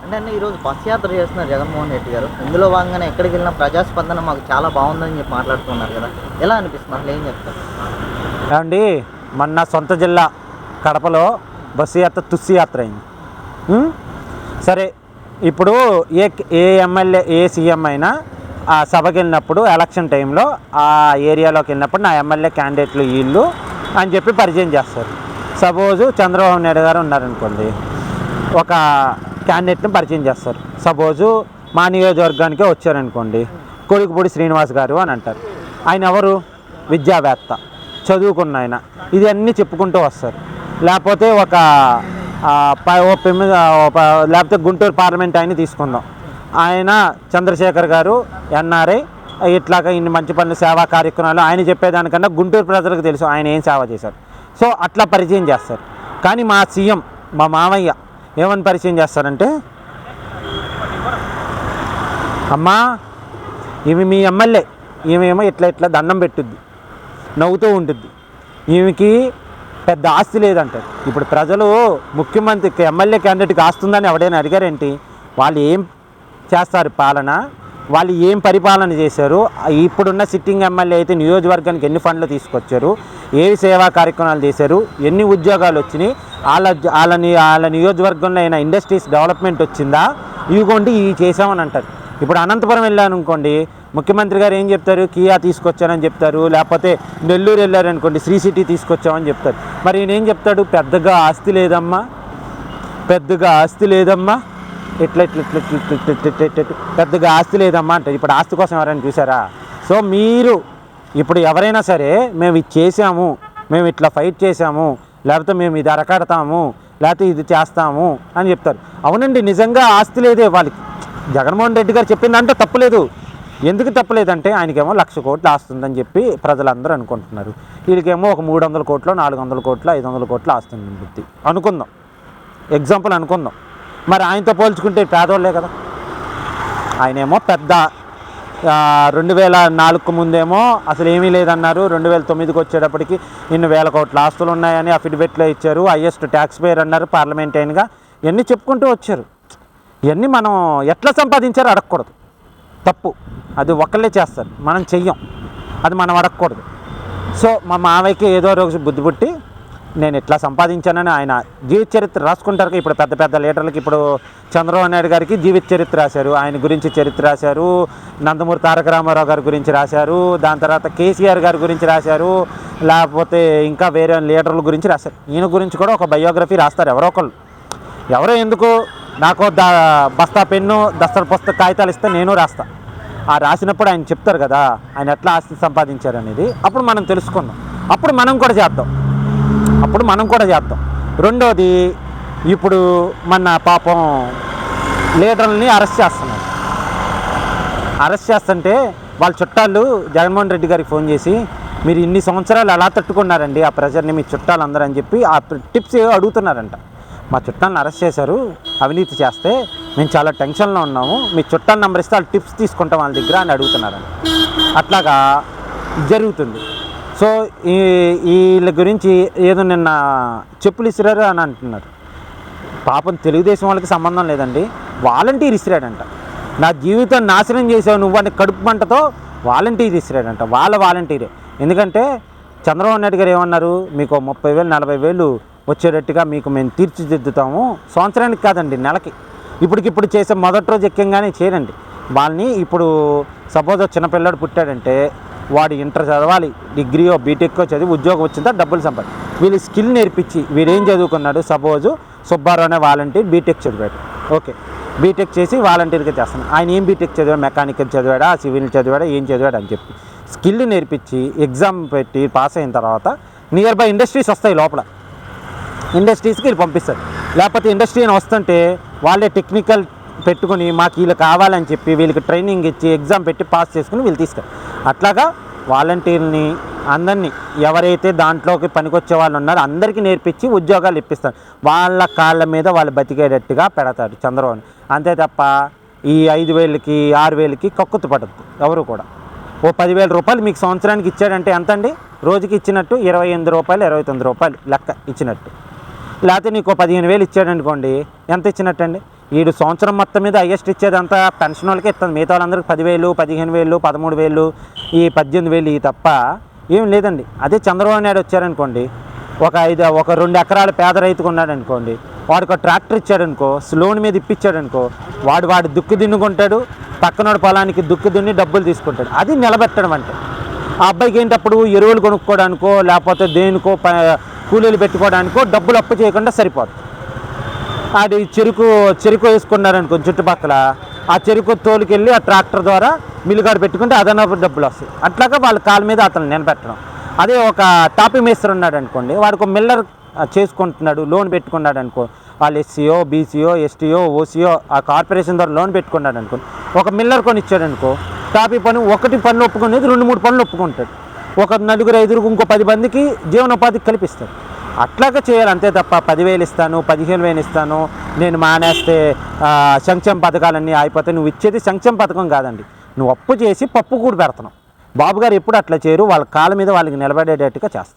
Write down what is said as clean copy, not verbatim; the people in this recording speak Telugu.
అంటే ఈరోజు బస్ యాత్ర చేస్తున్నారు జగన్మోహన్ రెడ్డి గారు. ఇందులో భాగంగానే ఎక్కడికి వెళ్ళినా ప్రజాస్పందన మాకు చాలా బాగుందని చెప్పి మాట్లాడుతున్నారు కదా, ఎలా అనిపిస్తుంది అసలు, ఏం చెప్తారు? ఏమండి, మన సొంత జిల్లా కడపలో బస్సు యాత్ర తుస్సి యాత్ర అయింది. సరే, ఇప్పుడు ఏ ఎమ్మెల్యే ఏ సీఎం అయినా ఆ సభకి వెళ్ళినప్పుడు ఎలక్షన్ టైంలో ఆ ఏరియాలోకి వెళ్ళినప్పుడు నా ఎమ్మెల్యే క్యాండిడేట్లు వీళ్ళు అని చెప్పి పరిచయం చేస్తారు. సపోజు చంద్రబాబు నాయుడు గారు ఉన్నారనుకోండి, ఒక క్యాండిడేట్ని పరిచయం చేస్తారు. సపోజు మా నియోజకవర్గానికే వచ్చారనుకోండి, కొలికిపూడి శ్రీనివాస్ గారు అని అంటారు. ఆయన ఎవరు? విద్యావేత్త, చదువుకున్న ఆయన. ఇది అన్నీ చెప్పుకుంటూ వస్తారు. లేకపోతే లేకపోతే గుంటూరు పార్లమెంట్ ఆయన తీసుకుందాం, ఆయన చంద్రశేఖర్ గారు ఎన్ఆర్ఐ, ఇట్లాగా ఇన్ని మంచి పనులు సేవా కార్యక్రమాలు ఆయన చెప్పేదానికన్నా గుంటూరు ప్రజలకు తెలుసు ఆయన ఏం సేవ చేశారు. సో అట్లా పరిచయం చేస్తారు. కానీ మా సీఎం మా మామయ్య ఏమని పరిచయం చేస్తారంటే, అమ్మా ఈమె మీ ఎమ్మెల్యే, ఈమెమో ఇట్లా దండం పెట్టుద్ది, నవ్వుతూ ఉంటుంది, ఈమెకి పెద్ద ఆస్తి లేదంటారు. ఇప్పుడు ప్రజలు ముఖ్యమంత్రికి ఎమ్మెల్యే క్యాండిడేట్కి ఆస్తుందని ఎవడైనా అడిగారేంటి? వాళ్ళు ఏం చేస్తారు పాలన, వాళ్ళు ఏం పరిపాలన చేశారు, ఇప్పుడున్న సిట్టింగ్ ఎమ్మెల్యే అయితే నియోజకవర్గానికి ఎన్ని ఫండ్లు తీసుకొచ్చారు, ఏ సేవా కార్యక్రమాలు చేశారు, ఎన్ని ఉద్యోగాలు వచ్చినాయి, వాళ్ళ నియోజకవర్గంలో అయినా ఇండస్ట్రీస్ డెవలప్మెంట్ వచ్చిందా, ఇవిగోండి ఇవి చేసామని అంటారు. ఇప్పుడు అనంతపురం వెళ్ళాను అనుకోండి, ముఖ్యమంత్రి గారు ఏం చెప్తారు? కియా తీసుకొచ్చానని చెప్తారు. లేకపోతే నెల్లూరు వెళ్ళారనుకోండి, శ్రీ సిటీ తీసుకొచ్చామని చెప్తారు. మరి ఈయన ఏం చెప్తాడు? పెద్దగా ఆస్తి లేదమ్మా, ఇట్లా పెద్దగా ఆస్తి లేదమ్మా అంటారు. ఇప్పుడు ఆస్తి కోసం ఎవరైనా చూసారా? సో మీరు ఇప్పుడు ఎవరైనా సరే మేము ఇది చేసాము, మేము ఇట్లా ఫైట్ చేసాము, లేకపోతే మేము ఇది అరకడతాము, లేకపోతే ఇది చేస్తాము అని చెప్తారు. అవునండి, నిజంగా ఆస్తి లేదే వాళ్ళకి. జగన్మోహన్ రెడ్డి గారు చెప్పిందంటే తప్పులేదు. ఎందుకు తప్పలేదంటే ఆయనకేమో 1,00,000 కోట్లు ఆస్తుందని చెప్పి ప్రజలందరూ అనుకుంటున్నారు. వీళ్ళకేమో ఒక 300 కోట్లు 400 కోట్లు 500 కోట్లు ఆస్తుంది బుద్ధి అనుకుందాం, ఎగ్జాంపుల్ అనుకుందాం. మరి ఆయనతో పోల్చుకుంటే పేదోళ్ళే కదా. ఆయనేమో పెద్ద 2004కు ముందేమో అసలు ఏమీ లేదన్నారు, 2009కి వచ్చేటప్పటికి ఇన్ని వేల కోట్ల ఆస్తులు ఉన్నాయని అఫిడవిట్లో ఇచ్చారు, హైయెస్ట్ ట్యాక్స్ పేయర్ అన్నారు పార్లమెంటైన్గా, ఇవన్నీ చెప్పుకుంటూ వచ్చారు. ఇవన్నీ మనం ఎట్లా సంపాదించారో అడగకూడదు, తప్పు. అది ఒకళ్ళే చేస్తారు, మనం చెయ్యం, అది మనం అడగకూడదు. సో మా మావయ్యకి ఏదో రోజు బుద్ధి పుట్టి నేను ఇట్లా సంపాదించానని ఆయన జీవిత చరిత్ర రాసుకుంటారు. ఇప్పుడు పెద్ద పెద్ద లీడర్లకి, ఇప్పుడు చంద్రబాబు నాయుడు గారికి జీవిత చరిత్ర రాశారు, ఆయన గురించి చరిత్ర రాశారు, నందమూరి తారక రామారావు గారి గురించి రాశారు, దాని తర్వాత కేసీఆర్ గారి గురించి రాశారు, లేకపోతే ఇంకా వేరే లీడర్ల గురించి రాశారు. ఈయన గురించి కూడా ఒక బయోగ్రఫీ రాస్తారు ఎవరో ఒకళ్ళు. ఎవరో ఎందుకు, నాకు బస్తా పెన్ను దస్తర్ పుస్తక కాగితాలు ఇస్తే నేను రాస్తా. ఆ రాసినప్పుడు ఆయన చెప్తారు కదా ఆయన ఎట్లా ఆస్తి సంపాదించారు అనేది. అప్పుడు మనం తెలుసుకుందాం, అప్పుడు మనం కూడా చేద్దాం. రెండోది, ఇప్పుడు మన పాపం లీడర్లని అరెస్ట్ చేస్తుంటే వాళ్ళ చుట్టాలు జగన్మోహన్ రెడ్డి గారికి ఫోన్ చేసి, మీరు ఇన్ని సంవత్సరాలు ఎలా తట్టుకున్నారండి ఆ ప్రెజర్ని, మీ చుట్టాలు అందరూ అని చెప్పి ఆ టిప్స్ అడుగుతున్నారంట. మా చుట్టాలను అరెస్ట్ చేశారు అవినీతి చేస్తే, మేము చాలా టెన్షన్లో ఉన్నాము, మీ చుట్టాల నెంబర్ ఇస్తే వాళ్ళు టిప్స్ తీసుకుంటాం వాళ్ళ దగ్గర అని అడుగుతున్నారంట. అట్లాగా జరుగుతుంది. సో వీళ్ళ గురించి ఏదో నిన్న చెప్పులు ఇసిరారు అని అంటున్నారు. పాపం తెలుగుదేశం వాళ్ళకి సంబంధం లేదండి, వాలంటీర్ ఇసిరాడంట. నా జీవితం నాశనం చేసావు నువ్వు అని కడుపు మంటతో వాలంటీర్ ఇసిరాడంట. వాళ్ళ వాలంటీరే. ఎందుకంటే చంద్రబాబు నాయుడు గారు ఏమన్నారు, మీకు 30,000 40,000 వచ్చేటట్టుగా మీకు మేము తీర్చిదిద్దుతాము, సంవత్సరానికి కాదండి నెలకి. ఇప్పటికిప్పుడు చేసే మొదటి రోజు ఎక్కంగానే చేయరండి వాళ్ళని. ఇప్పుడు సపోజ్ చిన్నపిల్లాడు పుట్టాడంటే వాడు ఇంటర్ చదవాలి, డిగ్రీయో బీటెక్కో చదివి ఉద్యోగం వచ్చిందా డబ్బులు సంపాది, వీళ్ళు స్కిల్ నేర్పించి వీడేం చదువుకున్నాడు, సపోజు సుబ్బారావు అనే వాలంటీర్ బీటెక్ చదివాడు, ఓకే బీటెక్ చేసి వాలంటీర్గా చేస్తున్నాడు. ఆయన ఏం బీటెక్ చదివాడు, మెకానికల్ చదివాడా, సివిల్ చదివాడా, ఏం చదివాడు అని చెప్పి స్కిల్ నేర్పించి ఎగ్జామ్ పెట్టి పాస్ అయిన తర్వాత నియర్ బై ఇండస్ట్రీస్ వస్తాయి, లోపల ఇండస్ట్రీస్కి వీళ్ళు పంపిస్తారు. లేకపోతే ఇండస్ట్రీ అని వస్తుంటే వాళ్ళే టెక్నికల్ పెట్టుకుని మాకు వీళ్ళు కావాలని చెప్పి వీళ్ళకి ట్రైనింగ్ ఇచ్చి ఎగ్జామ్ పెట్టి పాస్ చేసుకుని వీళ్ళు తీసుకెళ్ళి, అట్లాగా వాలంటీర్ని అందరినీ ఎవరైతే దాంట్లోకి పనికొచ్చే వాళ్ళు ఉన్నారో అందరికీ నేర్పించి ఉద్యోగాలు ఇప్పిస్తారు. వాళ్ళ కాళ్ళ మీద వాళ్ళు బతికేటట్టుగా పెడతారు చంద్రబాబు. అంతే తప్ప ఈ 5,000కి 6,000కి కక్కుతు పడద్దు ఎవరు కూడా. ఓ 10,000 రూపాయలు మీకు సంవత్సరానికి ఇచ్చాడంటే ఎంత అండి? రోజుకి ఇచ్చినట్టు 28 రూపాయలు 29 రూపాయలు లెక్క ఇచ్చినట్టు. లేకపోతే నీకు 15,000 ఇచ్చాడనుకోండి, ఎంత ఇచ్చినట్టు అండి? వీడు సంవత్సరం మొత్తం మీద హైయెస్ట్ ఇచ్చేదంతా పెన్షన్ వాళ్ళకే ఇస్తుంది. మిగతా వాళ్ళందరికీ 10,000, 15,000, 13,000, ఈ 18,000 ఈ తప్ప ఏం లేదండి. అదే చంద్రబాబు నాయుడు వచ్చారనుకోండి, ఒక 2 ఎకరాల పేద రైతుకు ఉన్నాడు అనుకోండి, వాడికి ఒక ట్రాక్టర్ ఇచ్చాడనుకో, లోన్ మీద ఇప్పించాడనుకో, వాడు దుక్కు దున్నుకుంటాడు, పక్కనోడి పొలానికి దుక్కు దున్ని డబ్బులు తీసుకుంటాడు. అది నిలబెట్టడం అంటే. ఆ అబ్బాయికి ఏంటప్పుడు ఎరువులు కొనుక్కోవడానికో లేకపోతే దేనికో కూలీలు పెట్టుకోవడానికో డబ్బులు అప్పు చేయకుండా సరిపోతుంది. అది చెరుకు వేసుకున్నారనుకో చుట్టుపక్కల, ఆ చెరుకు తోలుకెళ్ళి ఆ ట్రాక్టర్ ద్వారా మిల్లుగాడు పెట్టుకుంటే అదనపు డబ్బులు వస్తాయి. అట్లాగా వాళ్ళ కాళ్ళ మీద అతను నిలబెట్టడం. అదే ఒక టాపీ మేస్త్రి ఉన్నాడు అనుకోండి, వాడికి ఒక మిల్లర్ చేసుకుంటున్నాడు, లోన్ పెట్టుకున్నాడు అనుకో, వాళ్ళు ఎస్సీఓ, బీసీఓ, ఎస్టీఓ, ఓసీఓ ఆ కార్పొరేషన్ ద్వారా లోన్ పెట్టుకున్నాడు అనుకోండి, ఒక మిల్లర్ కొని ఇచ్చాడు అనుకో, టాపీ పని ఒకటి పనులు ఒప్పుకునేది 2-3 పనులు ఒప్పుకుంటాడు. ఒక 4-5 ఇంకో 10 మందికి జీవనోపాధికి కల్పిస్తాడు. అట్లాగా చేయాలి అంతే తప్ప 10,000 ఇస్తాను, 15,000 ఇస్తాను, నేను మానేస్తే సంక్షేమ పథకాలన్నీ అయిపోతాయి. నువ్వు ఇచ్చేది సంక్షేమ పథకం కాదండి, నువ్వు అప్పు చేసి పప్పు కూడా పెడుతున్నావు. బాబు గారు ఎప్పుడు అట్లా చేయరు. వాళ్ళ కాళ్ళ మీద వాళ్ళకి నిలబడేటట్టుగా చేస్తారు.